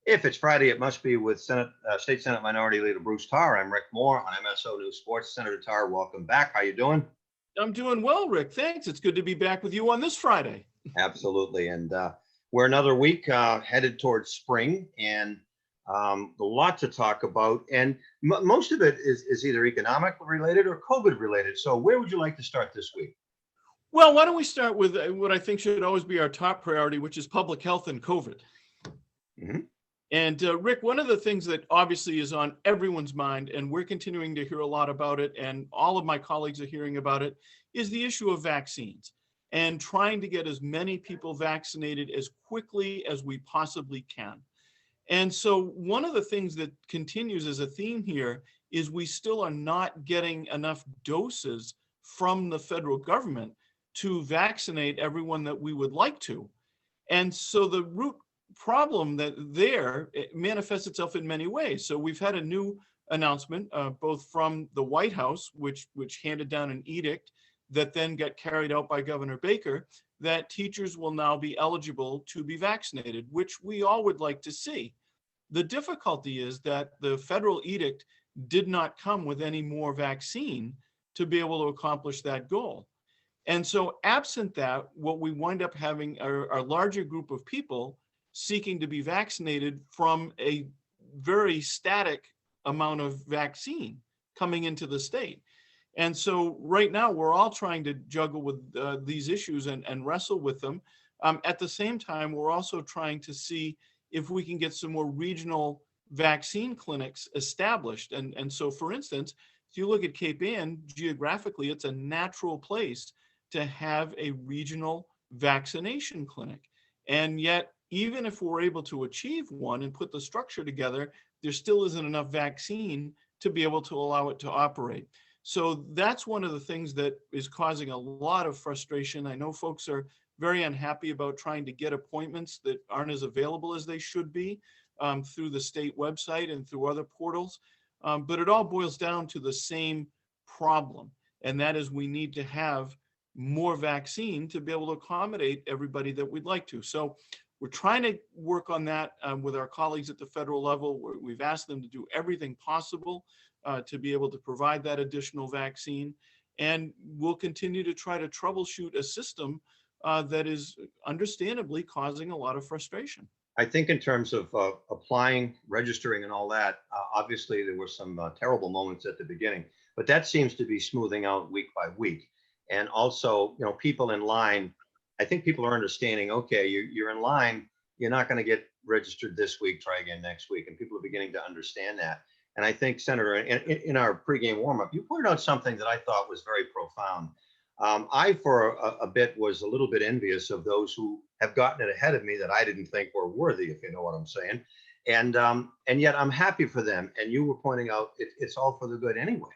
If it's Friday, it must be with State Senate Minority Leader Bruce Tarr. I'm Rick Moore on MSO News Sports. Senator Tarr, welcome back. How you doing? I'm doing well, Rick. Thanks. It's good to be back with you on this Friday. Absolutely. And we're another week headed towards spring, and a lot to talk about. And most of it is either economic related or COVID related. So where would you like to start this week? Well, why don't we start with what I think should always be our top priority, which is public health and COVID. Mm-hmm. And Rick, one of the things that obviously is on everyone's mind, and we're continuing to hear a lot about it, and all of my colleagues are hearing about it, is the issue of vaccines and trying to get as many people vaccinated as quickly as we possibly can. And so one of the things that continues as a theme here is we still are not getting enough doses from the federal government to vaccinate everyone that we would like to. And so the root problem that it manifests itself in many ways. So we've had a new announcement, both from the White House, which handed down an edict that then got carried out by Governor Baker, that teachers will now be eligible to be vaccinated, which we all would like to see. The difficulty is that the federal edict did not come with any more vaccine to be able to accomplish that goal. And so absent that, what we wind up having are a larger group of people seeking to be vaccinated from a very static amount of vaccine coming into the state. And so right now we're all trying to juggle with these issues and wrestle with them. At the same time, we're also trying to see if we can get some more regional vaccine clinics established. And so, for instance, if you look at Cape Ann, geographically, it's a natural place to have a regional vaccination clinic. And yet, even if we're able to achieve one and put the structure together, there still isn't enough vaccine to be able to allow it to operate. So that's one of the things that is causing a lot of frustration. I know folks are very unhappy about trying to get appointments that aren't as available as they should be through the state website and through other portals. But it all boils down to the same problem. And that is we need to have more vaccine to be able to accommodate everybody that we'd like to. So we're trying to work on that with our colleagues at the federal level. We've asked them to do everything possible to be able to provide that additional vaccine. And we'll continue to try to troubleshoot a system that is understandably causing a lot of frustration. I think in terms of applying, registering, and all that, obviously there were some terrible moments at the beginning, but that seems to be smoothing out week by week. And also, people in line, I think people are understanding, okay, you're in line, you're not going to get registered this week, try again next week. And people are beginning to understand that. And I think, Senator, in our pregame warmup, you pointed out something that I thought was very profound. I, for a bit, was a little bit envious of those who have gotten it ahead of me that I didn't think were worthy, if you know what I'm saying. And yet I'm happy for them. And you were pointing out it's all for the good anyway.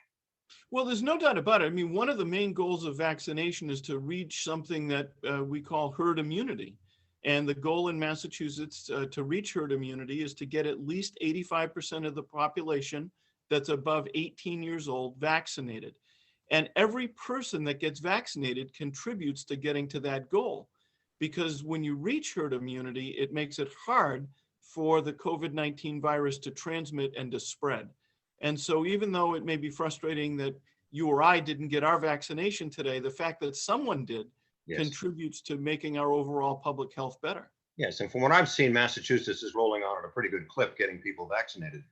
Well, there's no doubt about it. I mean, one of the main goals of vaccination is to reach something that we call herd immunity. And the goal in Massachusetts to reach herd immunity is to get at least 85% of the population that's above 18 years old vaccinated. And every person that gets vaccinated contributes to getting to that goal. Because when you reach herd immunity, it makes it hard for the COVID-19 virus to transmit and to spread. And so even though it may be frustrating that you or I didn't get our vaccination today, the fact that someone did contributes to making our overall public health better. Yes, and from what I've seen, Massachusetts is rolling on at a pretty good clip getting people vaccinated.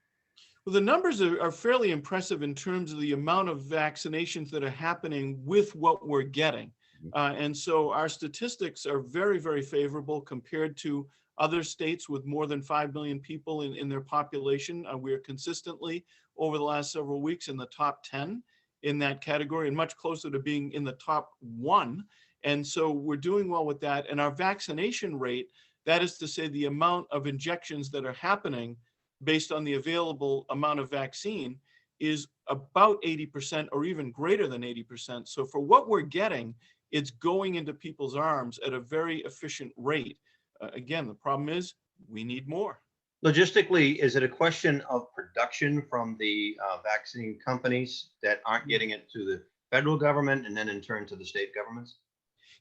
Well, the numbers are fairly impressive in terms of the amount of vaccinations that are happening with what we're getting. And so our statistics are very, very favorable compared to other states with more than 5 million people in their population. We are consistently over the last several weeks in the top 10 in that category and much closer to being in the top 1. And so we're doing well with that. And our vaccination rate, that is to say the amount of injections that are happening based on the available amount of vaccine, is about 80% or even greater than 80%. So for what we're getting, it's going into people's arms at a very efficient rate. Again, the problem is we need more. Logistically, is it a question of production from the vaccine companies that aren't getting it to the federal government and then in turn to the state governments?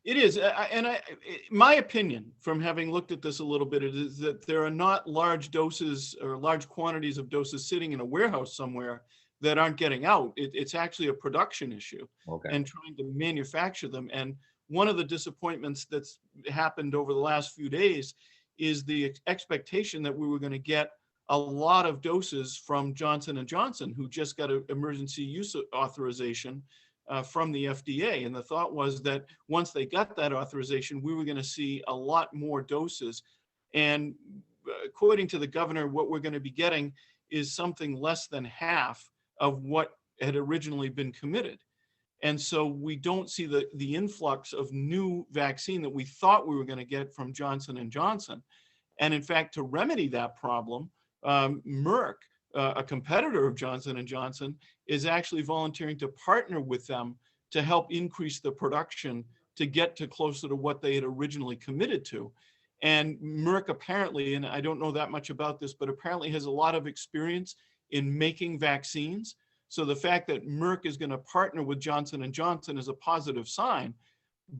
It is, my opinion, from having looked at this a little bit, is that there are not large doses or large quantities of doses sitting in a warehouse somewhere that aren't getting out. It's actually a production issue Okay. and trying to manufacture them. And one of the disappointments that's happened over the last few days is the expectation that we were going to get a lot of doses from Johnson & Johnson, who just got an emergency use authorization from the FDA. And the thought was that once they got that authorization, we were going to see a lot more doses. And according to the governor, what we're going to be getting is something less than half of what had originally been committed. And so we don't see the influx of new vaccine that we thought we were going to get from Johnson & Johnson. And in fact, to remedy that problem, Merck, a competitor of Johnson & Johnson, is actually volunteering to partner with them to help increase the production to get to closer to what they had originally committed to. And Merck apparently, and I don't know that much about this, but apparently has a lot of experience in making vaccines. So the fact that Merck is going to partner with Johnson & Johnson is a positive sign,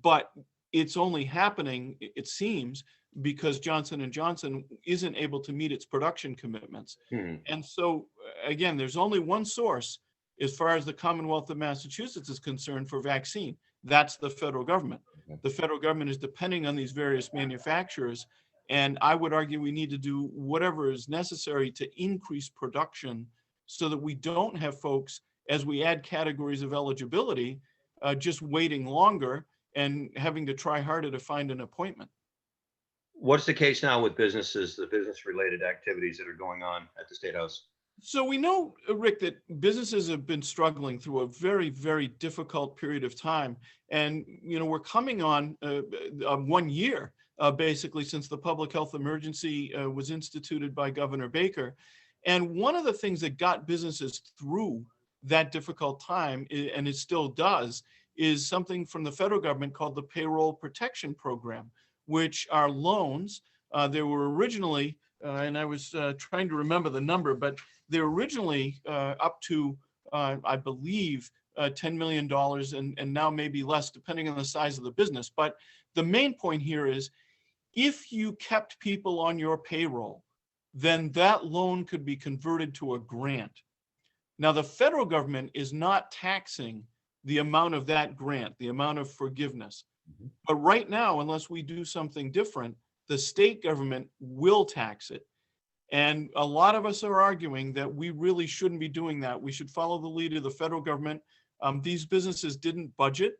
but it's only happening, it seems, because Johnson & Johnson isn't able to meet its production commitments. And so, again, there's only one source as far as the Commonwealth of Massachusetts is concerned for vaccine. That's the federal government. The federal government is depending on these various manufacturers. And I would argue we need to do whatever is necessary to increase production so that we don't have folks, as we add categories of eligibility, just waiting longer and having to try harder to find an appointment. What's the case now with businesses, the business-related activities that are going on at the State House? So we know, Rick, that businesses have been struggling through a very, very difficult period of time. And, we're coming on 1 year, basically, since the public health emergency was instituted by Governor Baker. And one of the things that got businesses through that difficult time, and it still does, is something from the federal government called the Payroll Protection Program, which are loans. They were originally, and I was trying to remember the number, but they're originally up to, I believe, $10 million and now maybe less, depending on the size of the business. But the main point here is, if you kept people on your payroll, then that loan could be converted to a grant. Now, the federal government is not taxing the amount of that grant, the amount of forgiveness. But right now, unless we do something different, the state government will tax it. And a lot of us are arguing that we really shouldn't be doing that. We should follow the lead of the federal government. These businesses didn't budget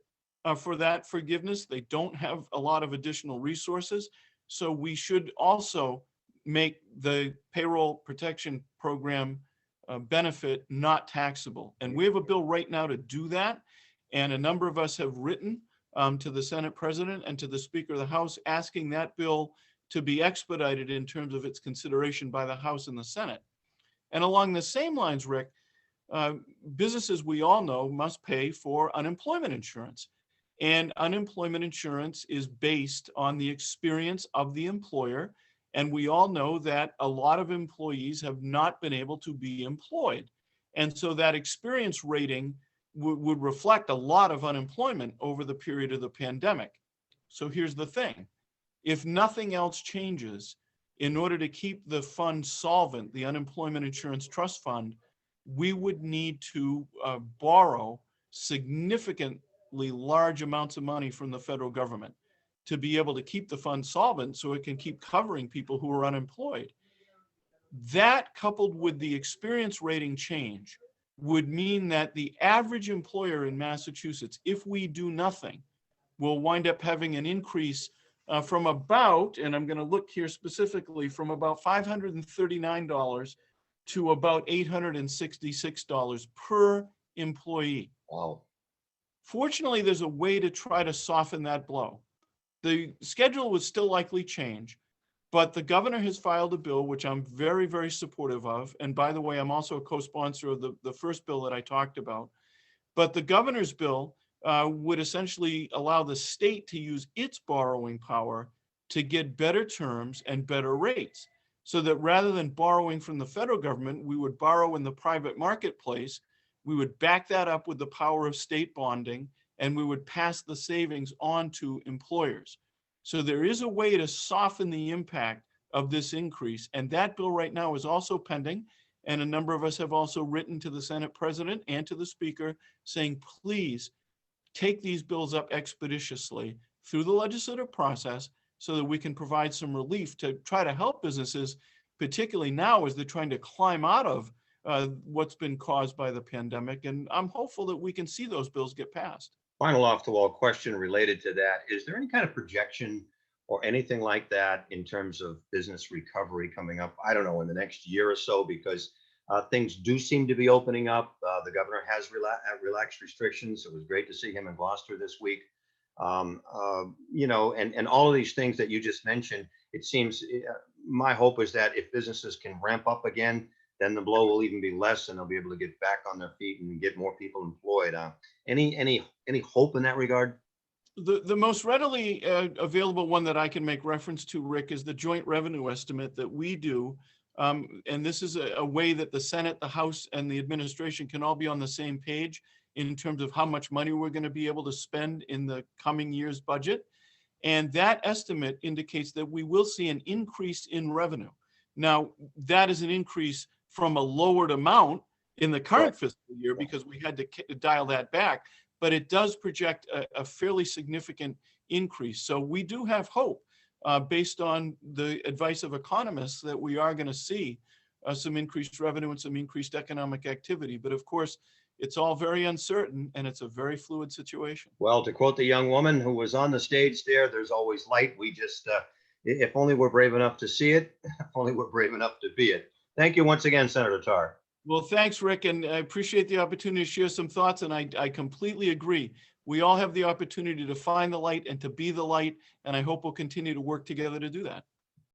for that forgiveness. They don't have a lot of additional resources. So we should also make the payroll protection program benefit not taxable. And we have a bill right now to do that. And a number of us have written to the Senate President and to the Speaker of the House, asking that bill to be expedited in terms of its consideration by the House and the Senate. And along the same lines, Rick, businesses, we all know, must pay for unemployment insurance. And unemployment insurance is based on the experience of the employer. And we all know that a lot of employees have not been able to be employed. And so that experience rating would reflect a lot of unemployment over the period of the pandemic. So here's the thing. If nothing else changes, in order to keep the fund solvent, the Unemployment Insurance Trust Fund, we would need to borrow significantly large amounts of money from the federal government to be able to keep the fund solvent so it can keep covering people who are unemployed. That, coupled with the experience rating change, would mean that the average employer in Massachusetts, if we do nothing, will wind up having an increase from about, and I'm going to look here specifically, from about $539 to about $866 per employee. Wow. Fortunately, there's a way to try to soften that blow. The schedule would still likely change, but the governor has filed a bill, which I'm very, very supportive of. And by the way, I'm also a co-sponsor of the first bill that I talked about. But the governor's bill would essentially allow the state to use its borrowing power to get better terms and better rates, so that rather than borrowing from the federal government, we would borrow in the private marketplace. We would back that up with the power of state bonding and we would pass the savings on to employers. So there is a way to soften the impact of this increase. And that bill right now is also pending. And a number of us have also written to the Senate President and to the Speaker saying, please take these bills up expeditiously through the legislative process so that we can provide some relief to try to help businesses, particularly now as they're trying to climb out of what's been caused by the pandemic. And I'm hopeful that we can see those bills get passed. Final off the wall question related to that. Is there any kind of projection or anything like that in terms of business recovery coming up? I don't know, in the next year or so, because things do seem to be opening up. The governor has relaxed restrictions. It was great to see him in Gloucester this week. And all of these things that you just mentioned, it seems my hope is that if businesses can ramp up again, then the blow will even be less and they'll be able to get back on their feet and get more people employed. Any hope in that regard? The most readily available one that I can make reference to, Rick, is the joint revenue estimate that we do. And this is a way that the Senate, the House, and the administration can all be on the same page in terms of how much money we're going to be able to spend in the coming year's budget. And that estimate indicates that we will see an increase in revenue. Now, that is an increase from a lowered amount in the current fiscal year because we had to dial that back, but it does project a fairly significant increase. So we do have hope based on the advice of economists that we are going to see some increased revenue and some increased economic activity. But of course, it's all very uncertain and it's a very fluid situation. Well, to quote the young woman who was on the stage there, there's always light. We just, if only we're brave enough to see it, if only we're brave enough to be it. Thank you once again, Senator Tarr. Well, thanks, Rick, and I appreciate the opportunity to share some thoughts, and I completely agree. We all have the opportunity to find the light and to be the light, and I hope we'll continue to work together to do that.